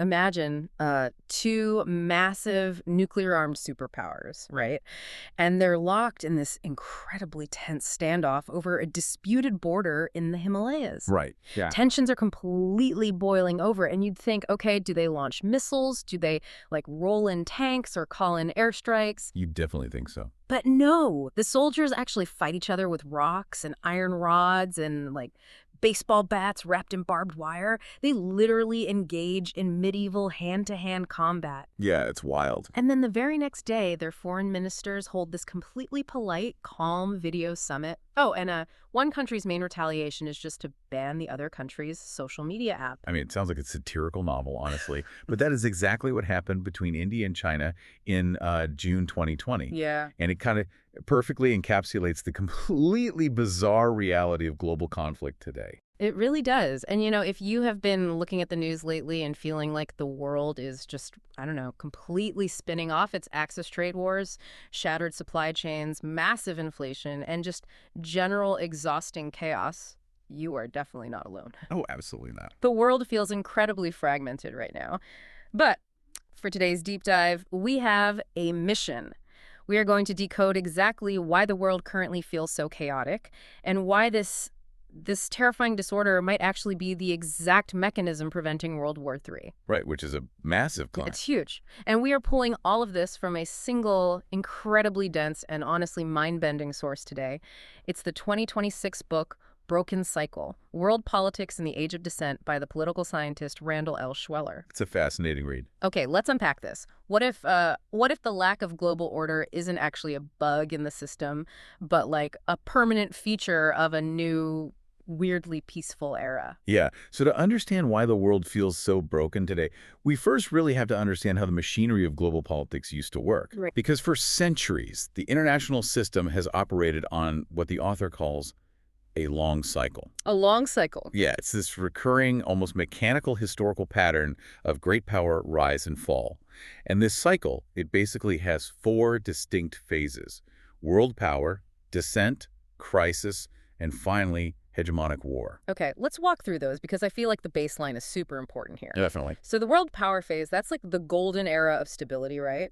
Imagine two massive nuclear-armed superpowers, right? And they're locked in this incredibly tense standoff over a disputed border in the Himalayas. Right. Yeah. Tensions are completely boiling over, and you'd think, okay, do they launch missiles? Do they, like, roll in tanks or call in airstrikes? You definitely think so. But no, the soldiers actually fight each other with rocks and iron rods and, like, baseball bats wrapped in barbed wire. They literally engage in medieval hand-to-hand combat. Yeah, it's wild. And then the very next day, their foreign ministers hold this completely polite, calm video summit. Oh, and one country's main retaliation is just to ban the other country's social media app. I mean, it sounds like a satirical novel, honestly. But that is exactly what happened between India and China in June 2020. Yeah. And it kind of perfectly encapsulates the completely bizarre reality of global conflict today. It really does. And, if you have been looking at the news lately and feeling like the world is just, I don't know, completely spinning off its axis trade wars, shattered supply chains, massive inflation, and just general exhausting chaos, you are definitely not alone. Oh, absolutely not. The world feels incredibly fragmented right now. But for today's deep dive, we have a mission. We are going to decode exactly why the world currently feels so chaotic and why this terrifying disorder might actually be the exact mechanism preventing World War III. Right, which is a massive climb. It's huge. And we are pulling all of this from a single, incredibly dense and honestly mind-bending source today. It's the 2026 book, Broken Cycle, World Politics in the Age of Dissent by the political scientist Randall Schweller. It's a fascinating read. Okay, let's unpack this. What if the lack of global order isn't actually a bug in the system, but like a permanent feature of a new, weirdly peaceful era? Yeah. So to understand why the world feels so broken today, we first really have to understand how the machinery of global politics used to work. Right. Because for centuries, the international system has operated on what the author calls a long cycle. A long cycle. Yeah, it's this recurring, almost mechanical historical pattern of great power rise and fall. And this cycle, it basically has four distinct phases: world power, descent, crisis, and finally, hegemonic war. Okay, let's walk through those because I feel like the baseline is super important here. Definitely. So the world power phase, that's like the golden era of stability, right?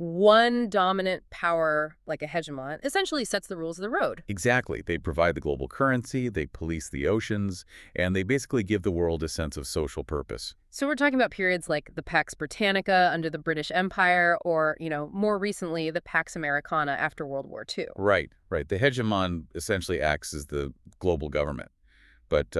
One dominant power, like a hegemon, essentially sets the rules of the road. Exactly. They provide the global currency, they police the oceans, and they basically give the world a sense of social purpose. So we're talking about periods like the Pax Britannica under the British Empire or, more recently, the Pax Americana after World War II. Right, right. The hegemon essentially acts as the global government. But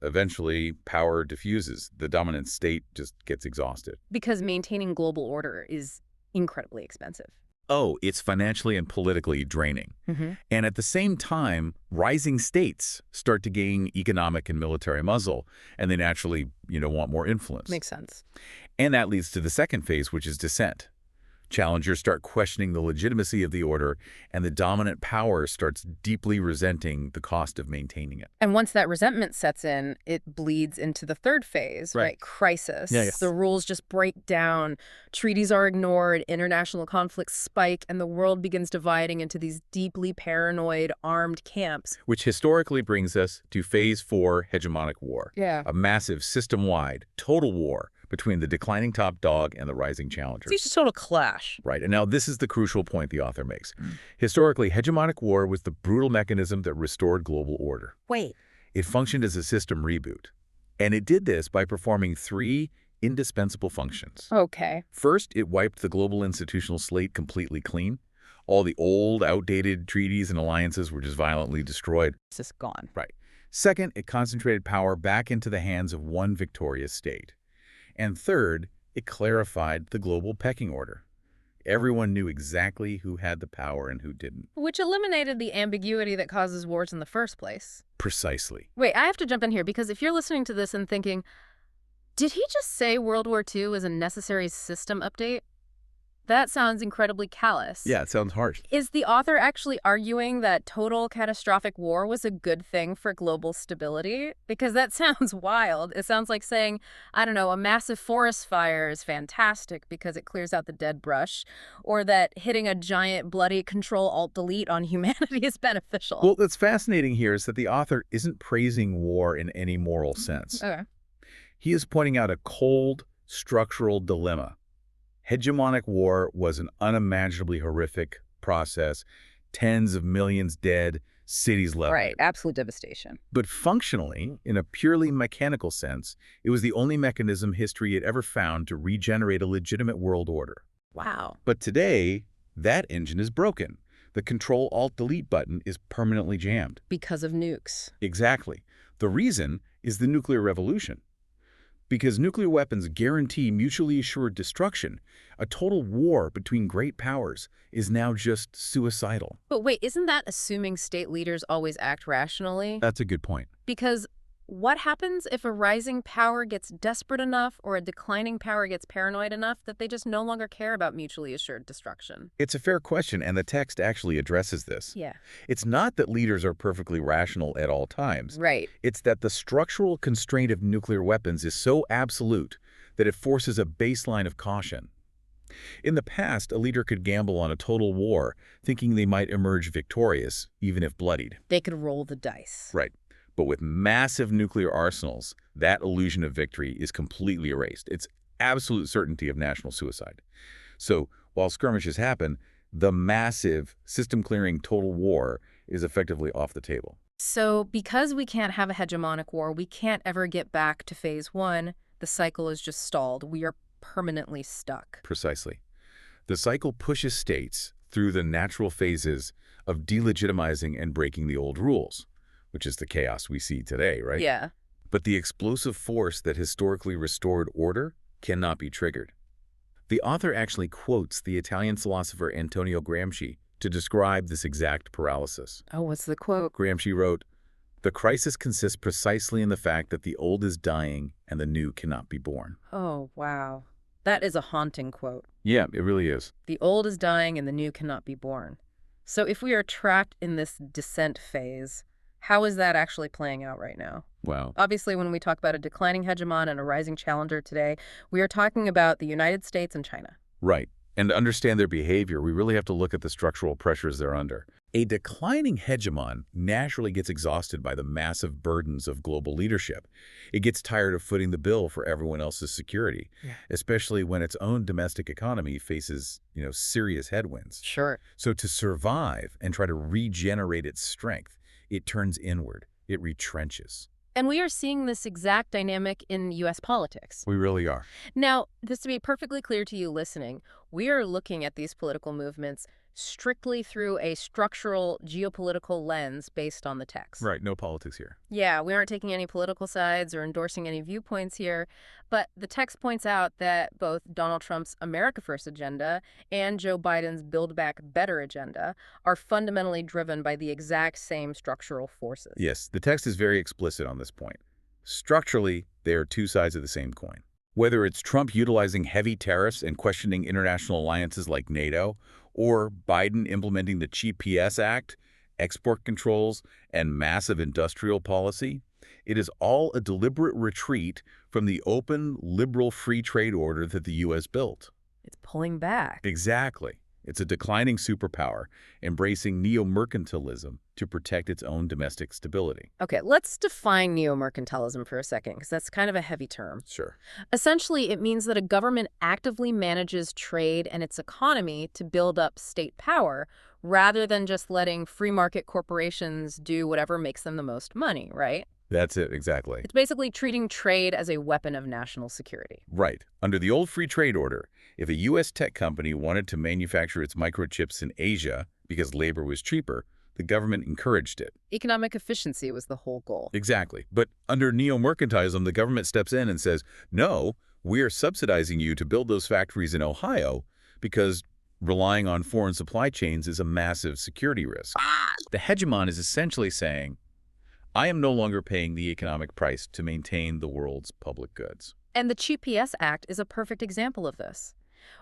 eventually, power diffuses. The dominant state just gets exhausted. Because maintaining global order is incredibly expensive. Oh, it's financially and politically draining. And at the same time, rising states start to gain economic and military muscle, and they naturally, want more influence. Makes sense. And that leads to the second phase, which is dissent. Challengers start questioning the legitimacy of the order, and the dominant power starts deeply resenting the cost of maintaining it. And once that resentment sets in, it bleeds into the third phase, right? Crisis. Yeah, yes. The rules just break down, treaties are ignored, international conflicts spike, and the world begins dividing into these deeply paranoid armed camps. Which historically brings us to phase 4, hegemonic war. Yeah. A massive system-wide, total war between the declining top dog and the rising challengers. It's just a total clash. Right, and now this is the crucial point the author makes. Historically, hegemonic war was the brutal mechanism that restored global order. Wait. It functioned as a system reboot, and it did this by performing 3 indispensable functions. Okay. First, it wiped the global institutional slate completely clean. All the old, outdated treaties and alliances were just violently destroyed. It's just gone. Right. Second, it concentrated power back into the hands of one victorious state. And third, it clarified the global pecking order. Everyone knew exactly who had the power and who didn't. Which eliminated the ambiguity that causes wars in the first place. Precisely. Wait, I have to jump in here because if you're listening to this and thinking, did he just say World War II is a necessary system update? That sounds incredibly callous. Yeah, it sounds harsh. Is the author actually arguing that total catastrophic war was a good thing for global stability? Because that sounds wild. It sounds like saying, I don't know, a massive forest fire is fantastic because it clears out the dead brush, or that hitting a giant bloody Control-Alt-Delete on humanity is beneficial. Well, what's fascinating here is that the author isn't praising war in any moral sense. Okay. He is pointing out a cold, structural dilemma. Hegemonic war was an unimaginably horrific process, tens of millions dead, cities Right, leveled. absolute devastation. But functionally, in a purely mechanical sense, it was the only mechanism history had ever found to regenerate a legitimate world order. Wow. But today, that engine is broken. The Control-Alt-Delete button is permanently jammed. Because of nukes. Exactly. The reason is the nuclear revolution. Because nuclear weapons guarantee mutually assured destruction, a total war between great powers is now just suicidal. But wait, isn't that assuming state leaders always act rationally? That's a good point. Because what happens if a rising power gets desperate enough or a declining power gets paranoid enough that they just no longer care about mutually assured destruction? It's a fair question, and the text actually addresses this. Yeah. It's not that leaders are perfectly rational at all times. Right. It's that the structural constraint of nuclear weapons is so absolute that it forces a baseline of caution. In the past, a leader could gamble on a total war, thinking they might emerge victorious, even if bloodied. They could roll the dice. Right. But with massive nuclear arsenals, that illusion of victory is completely erased. It's absolute certainty of national suicide. So while skirmishes happen, the massive, system-clearing total war is effectively off the table. So because we can't have a hegemonic war, we can't ever get back to phase one. The cycle is just stalled. We are permanently stuck. Precisely. The cycle pushes states through the natural phases of delegitimizing and breaking the old rules, which is the chaos we see today, right? Yeah. But the explosive force that historically restored order cannot be triggered. The author actually quotes the Italian philosopher Antonio Gramsci to describe this exact paralysis. Oh, what's the quote? Gramsci wrote, "The crisis consists precisely in the fact that the old is dying and the new cannot be born." Oh, wow. That is a haunting quote. Yeah, it really is. The old is dying and the new cannot be born. So if we are trapped in this dissent phase, how is that actually playing out right now? Wow. Obviously, when we talk about a declining hegemon and a rising challenger today, we are talking about the United States and China. Right. And to understand their behavior, we really have to look at the structural pressures they're under. A declining hegemon naturally gets exhausted by the massive burdens of global leadership. It gets tired of footing the bill for everyone else's security, especially when its own domestic economy faces, serious headwinds. Sure. So to survive and try to regenerate its strength, it turns inward. It retrenches. And we are seeing this exact dynamic in U.S. politics. We really are. Now, just to be perfectly clear to you listening, we are looking at these political movements strictly through a structural geopolitical lens based on the text. Right, no politics here. Yeah, we aren't taking any political sides or endorsing any viewpoints here, but the text points out that both Donald Trump's America First agenda and Joe Biden's Build Back Better agenda are fundamentally driven by the exact same structural forces. Yes, the text is very explicit on this point. Structurally, they are two sides of the same coin. Whether it's Trump utilizing heavy tariffs and questioning international alliances like NATO, or Biden implementing the GPS Act, export controls, and massive industrial policy, it is all a deliberate retreat from the open, liberal free trade order that the U.S. built. It's pulling back. Exactly. It's a declining superpower, embracing neo-mercantilism to protect its own domestic stability. Okay, let's define neo-mercantilism for a second, because that's kind of a heavy term. Sure. Essentially, it means that a government actively manages trade and its economy to build up state power, rather than just letting free market corporations do whatever makes them the most money, right? That's it, exactly. It's basically treating trade as a weapon of national security. Right. Under the old free trade order, if a U.S. tech company wanted to manufacture its microchips in Asia because labor was cheaper, the government encouraged it. Economic efficiency was the whole goal. Exactly. But under neo-mercantilism, the government steps in and says, no, we are subsidizing you to build those factories in Ohio because relying on foreign supply chains is a massive security risk. The hegemon is essentially saying, I am no longer paying the economic price to maintain the world's public goods. And the GPS Act is a perfect example of this.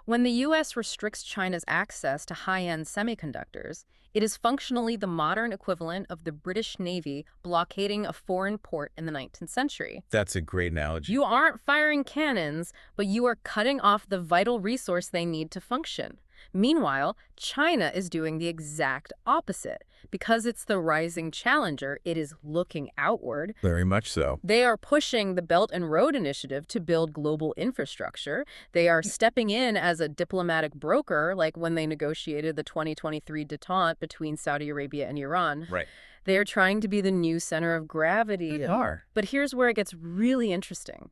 When the U.S. restricts China's access to high-end semiconductors, it is functionally the modern equivalent of the British Navy blockading a foreign port in the 19th century. That's a great analogy. You aren't firing cannons, but you are cutting off the vital resource they need to function. Meanwhile, China is doing the exact opposite. Because it's the rising challenger, it is looking outward. Very much so. They are pushing the Belt and Road Initiative to build global infrastructure. They are stepping in as a diplomatic broker, like when they negotiated the 2023 détente between Saudi Arabia and Iran. Right. They are trying to be the new center of gravity. They are. But here's where it gets really interesting.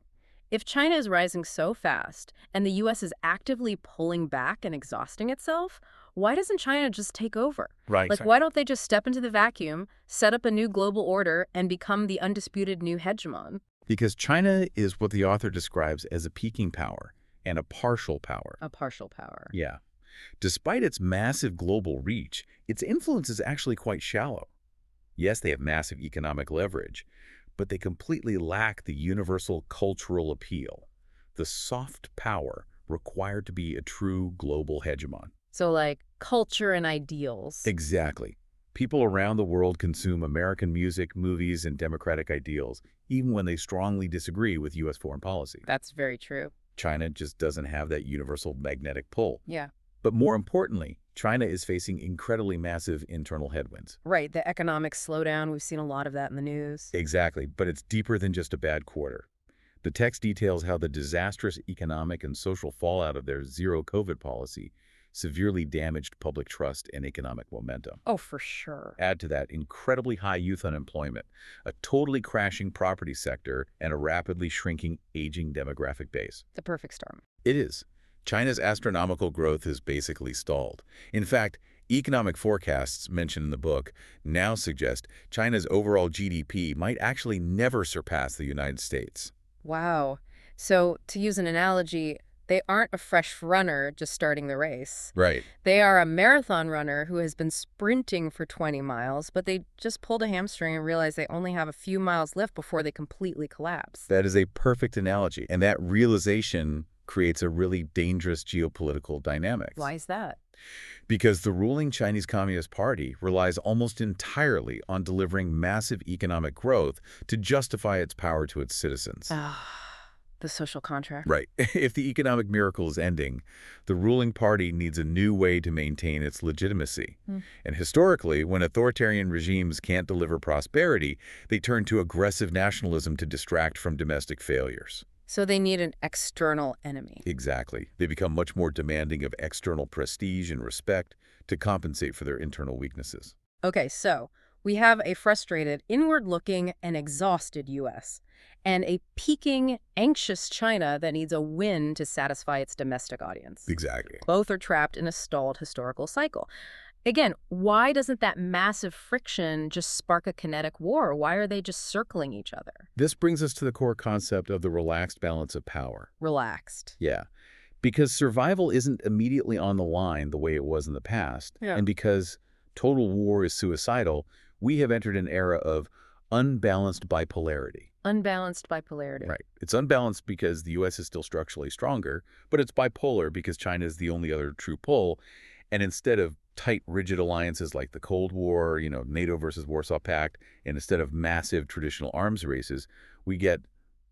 If China is rising so fast and the U.S. is actively pulling back and exhausting itself, why doesn't China just take over? Right. Like, why don't they just step into the vacuum, set up a new global order, and become the undisputed new hegemon? Because China is what the author describes as a peaking power and a partial power. A partial power. Yeah. Despite its massive global reach, its influence is actually quite shallow. Yes, they have massive economic leverage, but they completely lack the universal cultural appeal, the soft power required to be a true global hegemon. So, like, culture and ideals. Exactly. People around the world consume American music, movies, and democratic ideals, even when they strongly disagree with U.S. foreign policy. That's very true. China just doesn't have that universal magnetic pull. Yeah. But more importantly, China is facing incredibly massive internal headwinds. Right, the economic slowdown, we've seen a lot of that in the news. Exactly, but it's deeper than just a bad quarter. The text details how the disastrous economic and social fallout of their zero-COVID policy severely damaged public trust and economic momentum. Oh, for sure. Add to that incredibly high youth unemployment, a totally crashing property sector, and a rapidly shrinking, aging demographic base. The perfect storm. It is. China's astronomical growth is basically stalled. In fact, economic forecasts mentioned in the book now suggest China's overall GDP might actually never surpass the United States. Wow. So, to use an analogy, they aren't a fresh runner just starting the race. Right. They are a marathon runner who has been sprinting for 20 miles, but they just pulled a hamstring and realized they only have a few miles left before they completely collapse. That is a perfect analogy, and that realization creates a really dangerous geopolitical dynamic. Why is that? Because the ruling Chinese Communist Party relies almost entirely on delivering massive economic growth to justify its power to its citizens. The social contract. Right. If the economic miracle is ending, the ruling party needs a new way to maintain its legitimacy. And historically, when authoritarian regimes can't deliver prosperity, they turn to aggressive nationalism to distract from domestic failures. So they need an external enemy. Exactly. They become much more demanding of external prestige and respect to compensate for their internal weaknesses. Okay, so we have a frustrated, inward-looking, and exhausted U.S., and a peaking, anxious China that needs a win to satisfy its domestic audience. Exactly. Both are trapped in a stalled historical cycle. Again, why doesn't that massive friction just spark a kinetic war? Why are they just circling each other? This brings us to the core concept of the relaxed balance of power. Relaxed. Yeah. Because survival isn't immediately on the line the way it was in the past. Yeah. And because total war is suicidal, we have entered an era of unbalanced bipolarity. Unbalanced bipolarity. Right. It's unbalanced because the U.S. is still structurally stronger, but it's bipolar because China is the only other true pull. And instead of tight, rigid alliances like the Cold War, NATO versus Warsaw Pact, and instead of massive traditional arms races, we get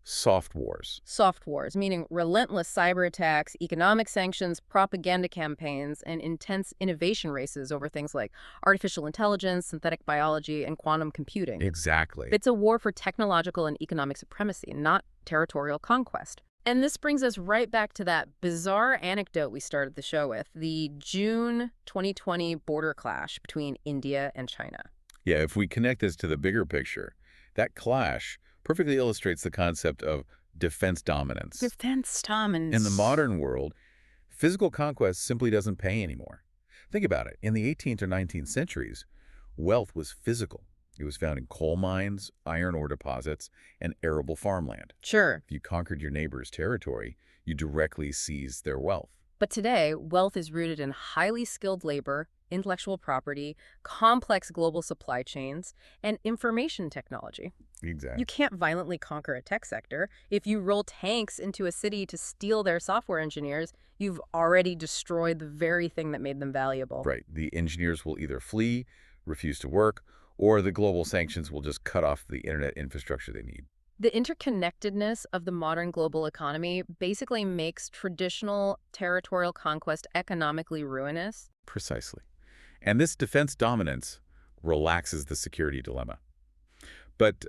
soft wars. Soft wars, meaning relentless cyber attacks, economic sanctions, propaganda campaigns, and intense innovation races over things like artificial intelligence, synthetic biology, and quantum computing. Exactly. It's a war for technological and economic supremacy, not territorial conquest. And this brings us right back to that bizarre anecdote we started the show with, the June 2020 border clash between India and China. Yeah, if we connect this to the bigger picture, that clash perfectly illustrates the concept of defense dominance. Defense dominance. In the modern world, physical conquest simply doesn't pay anymore. Think about it. In the 18th or 19th centuries, wealth was physical. It was found in coal mines, iron ore deposits, and arable farmland. Sure. If you conquered your neighbor's territory, you directly seized their wealth. But today, wealth is rooted in highly skilled labor, intellectual property, complex global supply chains, and information technology. Exactly. You can't violently conquer a tech sector. If you roll tanks into a city to steal their software engineers, you've already destroyed the very thing that made them valuable. Right. The engineers will either flee, refuse to work, or the global sanctions will just cut off the internet infrastructure they need. The interconnectedness of the modern global economy basically makes traditional territorial conquest economically ruinous. Precisely. And this defense dominance relaxes the security dilemma. But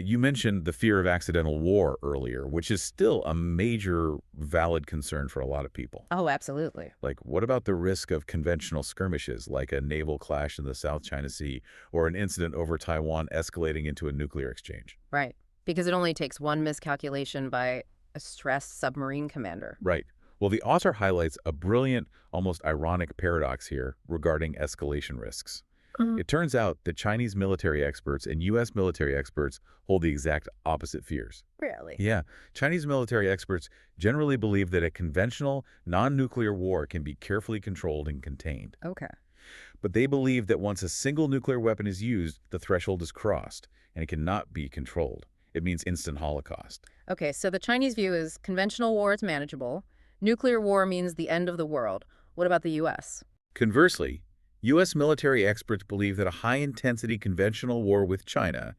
you mentioned the fear of accidental war earlier, which is still a major valid concern for a lot of people. Oh, absolutely. Like, what about the risk of conventional skirmishes, like a naval clash in the South China Sea or an incident over Taiwan escalating into a nuclear exchange? Right. Because it only takes one miscalculation by a stressed submarine commander. Right. Well, the author highlights a brilliant, almost ironic paradox here regarding escalation risks. Mhm. It turns out that Chinese military experts and U.S. military experts hold the exact opposite fears. Really? Yeah, Chinese military experts generally believe that a conventional, non-nuclear war can be carefully controlled and contained. Okay. But they believe that once a single nuclear weapon is used, the threshold is crossed, and it cannot be controlled. It means instant holocaust. Okay, so the Chinese view is conventional war is manageable. Nuclear war means the end of the world. What about the U.S.? Conversely, U.S. military experts believe that a high-intensity conventional war with China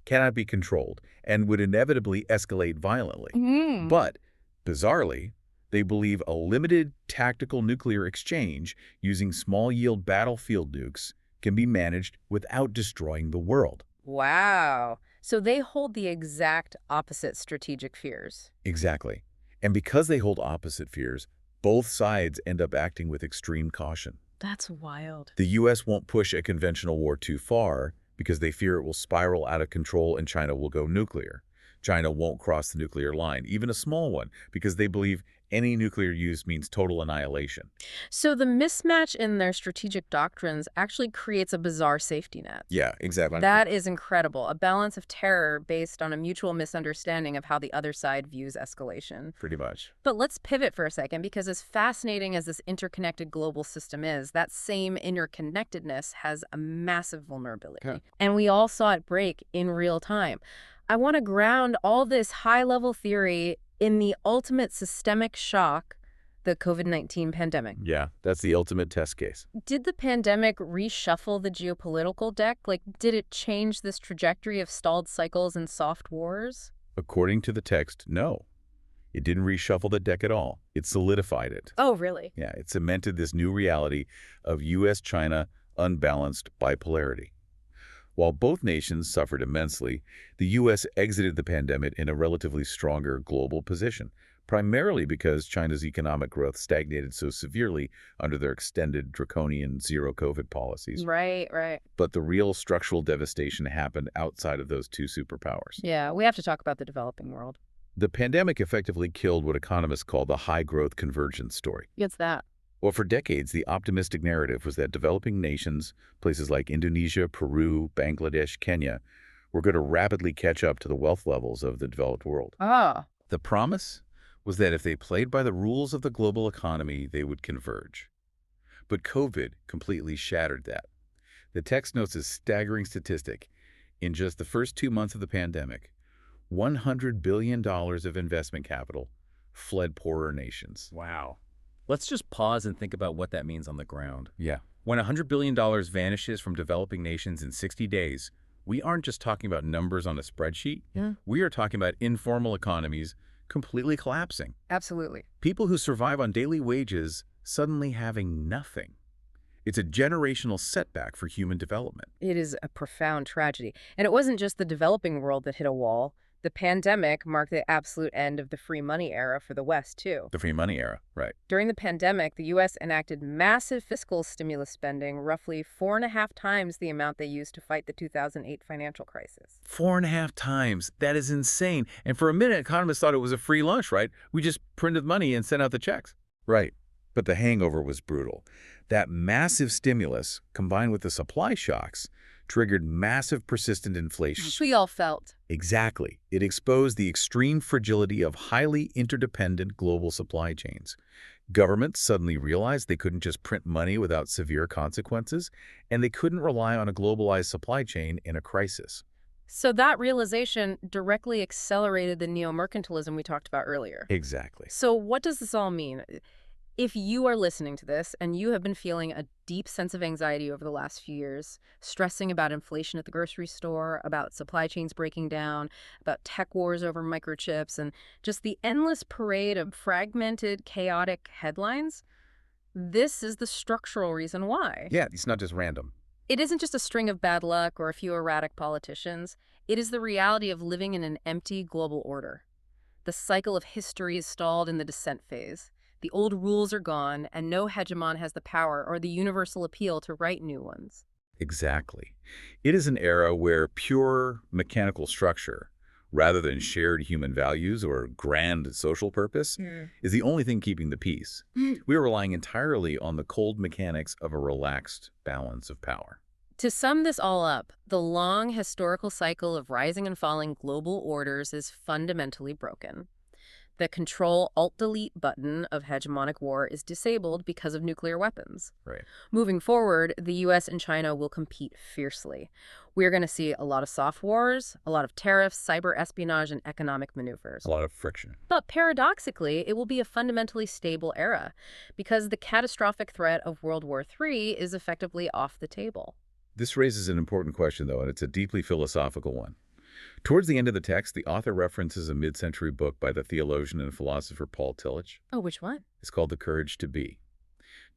cannot be controlled and would inevitably escalate violently. Mm. But, bizarrely, they believe a limited tactical nuclear exchange using small-yield battlefield nukes can be managed without destroying the world. Wow. So they hold the exact opposite strategic fears. Exactly. And because they hold opposite fears, both sides end up acting with extreme caution. That's wild. The U.S. won't push a conventional war too far because they fear it will spiral out of control and China will go nuclear. China won't cross the nuclear line, even a small one, because they believe any nuclear use means total annihilation. So the mismatch in their strategic doctrines actually creates a bizarre safety net. Yeah, exactly. That is incredible. A balance of terror based on a mutual misunderstanding of how the other side views escalation. Pretty much. But let's pivot for a second, because as fascinating as this interconnected global system is, that same interconnectedness has a massive vulnerability. Okay. And we all saw it break in real time. I want to ground all this high-level theory in the ultimate systemic shock, the COVID-19 pandemic. Yeah, that's the ultimate test case. Did the pandemic reshuffle the geopolitical deck? Like, did it change this trajectory of stalled cycles and soft wars? According to the text, no. It didn't reshuffle the deck at all. It solidified it. Oh, really? Yeah, it cemented this new reality of U.S.-China unbalanced bipolarity. While both nations suffered immensely, the U.S. exited the pandemic in a relatively stronger global position, primarily because China's economic growth stagnated so severely under their extended draconian zero-COVID policies. Right, right. But the real structural devastation happened outside of those two superpowers. Yeah, we have to talk about the developing world. The pandemic effectively killed what economists call the high-growth convergence story. What's that? Well, for decades, the optimistic narrative was that developing nations, places like Indonesia, Peru, Bangladesh, Kenya, were going to rapidly catch up to the wealth levels of the developed world. Ah. The promise was that if they played by the rules of the global economy, they would converge. But COVID completely shattered that. The text notes a staggering statistic. In just the first 2 months of the pandemic, $100 billion of investment capital fled poorer nations. Wow. Let's just pause and think about what that means on the ground. Yeah. When $100 billion vanishes from developing nations in 60 days, we aren't just talking about numbers on a spreadsheet. Yeah. We are talking about informal economies completely collapsing. Absolutely. People who survive on daily wages suddenly having nothing. It's a generational setback for human development. It is a profound tragedy. And it wasn't just the developing world that hit a wall. The pandemic marked the absolute end of the free money era for the West, too. The free money era, right. During the pandemic, the U.S. enacted massive fiscal stimulus spending, roughly 4.5 times the amount they used to fight the 2008 financial crisis. 4.5 times. That is insane. And for a minute, economists thought it was a free lunch, right? We just printed money and sent out the checks. Right. But the hangover was brutal. That massive stimulus, combined with the supply shocks, triggered massive persistent inflation. Which we all felt. Exactly. It exposed the extreme fragility of highly interdependent global supply chains. Governments suddenly realized they couldn't just print money without severe consequences, and they couldn't rely on a globalized supply chain in a crisis. So that realization directly accelerated the neo-mercantilism we talked about earlier. Exactly. So what does this all mean? If you are listening to this and you have been feeling a deep sense of anxiety over the last few years, stressing about inflation at the grocery store, about supply chains breaking down, about tech wars over microchips, and just the endless parade of fragmented, chaotic headlines, this is the structural reason why. Yeah, it's not just random. It isn't just a string of bad luck or a few erratic politicians. It is the reality of living in an empty global order. The cycle of history is stalled in the dissent phase. The old rules are gone, and no hegemon has the power or the universal appeal to write new ones. Exactly. It is an era where pure mechanical structure, rather than shared human values or grand social purpose, is the only thing keeping the peace. We are relying entirely on the cold mechanics of a relaxed balance of power. To sum this all up, the long historical cycle of rising and falling global orders is fundamentally broken. The Control-Alt-Delete button of hegemonic war is disabled because of nuclear weapons. Right. Moving forward, the US and China will compete fiercely. We're going to see a lot of soft wars, a lot of tariffs, cyber espionage, and economic maneuvers. A lot of friction. But paradoxically, it will be a fundamentally stable era because the catastrophic threat of World War III is effectively off the table. This raises an important question, though, and it's a deeply philosophical one. Towards the end of the text, the author references a mid-century book by the theologian and philosopher Paul Tillich. Oh, which one? It's called The Courage to Be.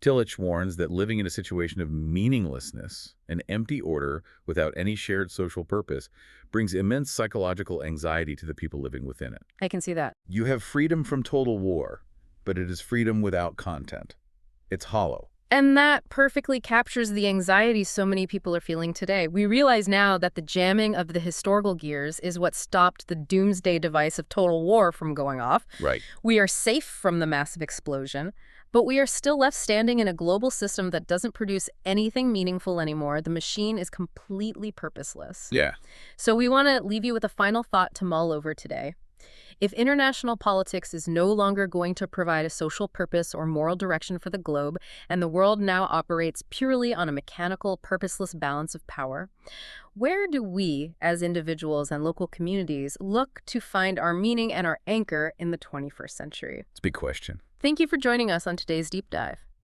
Tillich warns that living in a situation of meaninglessness, an empty order without any shared social purpose, brings immense psychological anxiety to the people living within it. I can see that. You have freedom from total war, but it is freedom without content. It's hollow. And that perfectly captures the anxiety so many people are feeling today. We realize now that the jamming of the historical gears is what stopped the doomsday device of total war from going off. Right. We are safe from the massive explosion, but we are still left standing in a global system that doesn't produce anything meaningful anymore. The machine is completely purposeless. Yeah. So we want to leave you with a final thought to mull over today. If international politics is no longer going to provide a social purpose or moral direction for the globe, and the world now operates purely on a mechanical, purposeless balance of power, where do we, as individuals and local communities, look to find our meaning and our anchor in the 21st century? It's a big question. Thank you for joining us on today's Deep Dive.